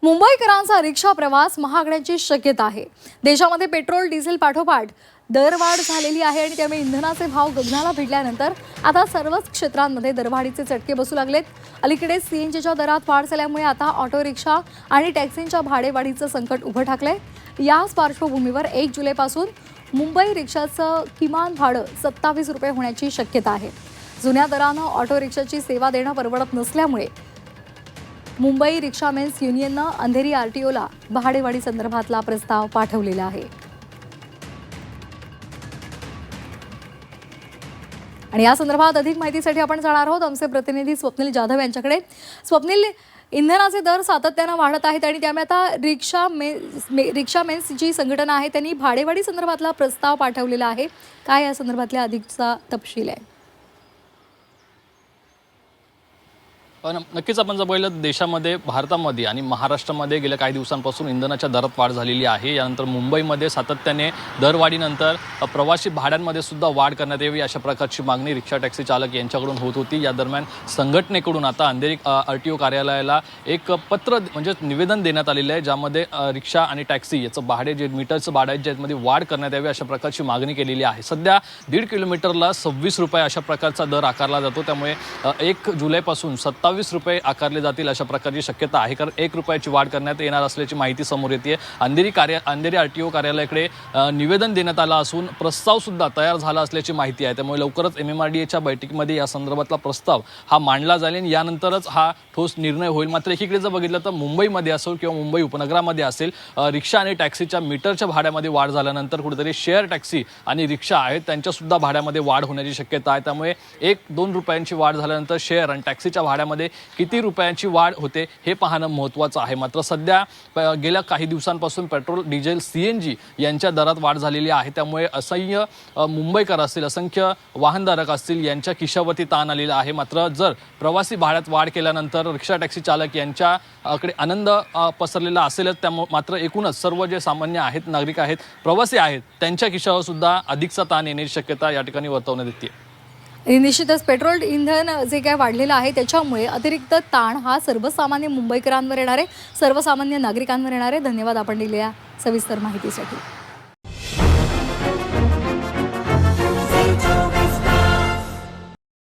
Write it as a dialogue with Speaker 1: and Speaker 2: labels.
Speaker 1: मुंबईकरांचा रिक्षा प्रवास महागण्याची शक्यता आहे। देशामध्ये पेट्रोल डिझेल पाठोपाठ दरवाढ झालेली आहे आणि त्यामुळे इंधनाचे भाव गगनाला भिडल्यानंतर आता सर्वच क्षेत्रांमध्ये दरवाढीचे चटके बसू लागलेत। अलीकडे सीएनजीच्या दरात वाढ झाल्यामुळे आता ऑटो रिक्षा आणि टॅक्सींच्या भाडेवाढीचं संकट उभं ठाकलंय। याच पार्श्वभूमीवर 1 जुलैपासून मुंबई रिक्षाचं किमान भाडं 27 रुपये होण्याची शक्यता आहे। जुन्या दरानं ऑटो रिक्षाची सेवा देणं परवडत नसल्यामुळे मुंबई रिक्षामेन्स युनियननं अंधेरी आरटीओला भाडेवाढी संदर्भातला प्रस्ताव पाठवलेला आहे। आणि या संदर्भात अधिक माहितीसाठी आपण जाणार आहोत आमचे प्रतिनिधी स्वप्नील जाधव यांच्याकडे। स्वप्नील, इंधनाचे दर सातत्यानं वाढत आहेत आणि त्यामुळे आता रिक्षामेन्स जी संघटना आहे त्यांनी भाडेवाढी संदर्भातला प्रस्ताव पाठवलेला आहे। काय या संदर्भातला अधिकचा तपशील आहे?
Speaker 2: नक्कीच आपण जर पाहिलं देशामध्ये, भारतामध्ये आणि महाराष्ट्रामध्ये गेल्या काही दिवसांपासून इंधनाच्या दरात वाढ झालेली आहे। यानंतर मुंबईमध्ये सातत्याने दरवाढीनंतर प्रवासी भाड्यांमध्ये सुद्धा वाढ करण्यात यावी अशा प्रकारची मागणी रिक्षा टॅक्सी चालक यांच्याकडून होत होती। या दरम्यान संघटनेकडून आता अंधेरी आरटीओ कार्यालयाला एक पत्र म्हणजे निवेदन देण्यात आलेलं आहे, ज्यामध्ये रिक्षा आणि टॅक्सी याचं भाडे जे मीटरचं भाडं आहे ज्यामध्ये वाढ करण्यात यावी अशा प्रकारची मागणी केलेली आहे। सध्या 1.5 किलोमीटरला 26 रुपये अशा प्रकारचा दर आकारला जातो, त्यामुळे 1 जुलैपासून 27 रुपये आकारले जातील अशा प्रकारची शक्यता आहे। कारण 1 रुपयाची वाढ करण्यात येणार असल्याची माहिती समोर येते। अंधेरी आरटीओ कार्यालयाकडे निवेदन देण्यात आलं असून प्रस्ताव सुद्धा तयार झाला असल्याची माहिती आहे। त्यामुळे लवकरच MMRDAच्या बैठकीमध्ये या संदर्भातला प्रस्ताव हा मांडला जाईल आणि यानंतरच हा ठोस निर्णय होईल। मात्र एकीकडे जर बघितलं तर मुंबईमध्ये असेल किंवा मुंबई उपनगरामध्ये असेल, रिक्षा आणि टॅक्सीच्या मीटरच्या भाड्यामध्ये वाढ झाल्यानंतर कुठेतरी शेअर टॅक्सी आणि रिक्षा आहेत त्यांच्या सुद्धा भाड्यामध्ये वाढ होण्याची शक्यता आहे। त्यामुळे 1-2 रुपयांची वाढ झाल्यानंतर शेअर आणि टॅक्सीच्या भाड्यामध्ये किती रुपयांची वाढ होते हे पाहणं महत्त्वाचं आहे। मात्र सध्या गेल्या काही दिवसांपासून पेट्रोल, डिझेल, सीएनजी यांच्या दरात वाढ झालेली आहे। त्यामुळे असंख्य मुंबईकर असतील, असंख्य वाहनधारक असतील यांच्या खिशावरती ताण आलेला आहे। मात्र जर प्रवासी भाड्यात वाढ केल्यानंतर रिक्षा टॅक्सी चालक यांच्याकडे आनंद पसरलेला असेलच, त्यामुळे मात्र एकूणच सर्व जे सामान्य आहेत, नागरिक आहेत, प्रवासी आहेत त्यांच्या खिशावर सुद्धा अधिकचा ताण येण्याची शक्यता या ठिकाणी वर्तवण्यात येते।
Speaker 1: निश्चितच पेट्रोल इंधन जे काय वाढलेलं आहे त्याच्यामुळे अतिरिक्त ताण हा सर्वसामान्य मुंबईकरांवर येणार आहे, सर्वसामान्य नागरिकांवर येणार आहे। धन्यवाद आपण दिलेल्या सविस्तर माहितीसाठी।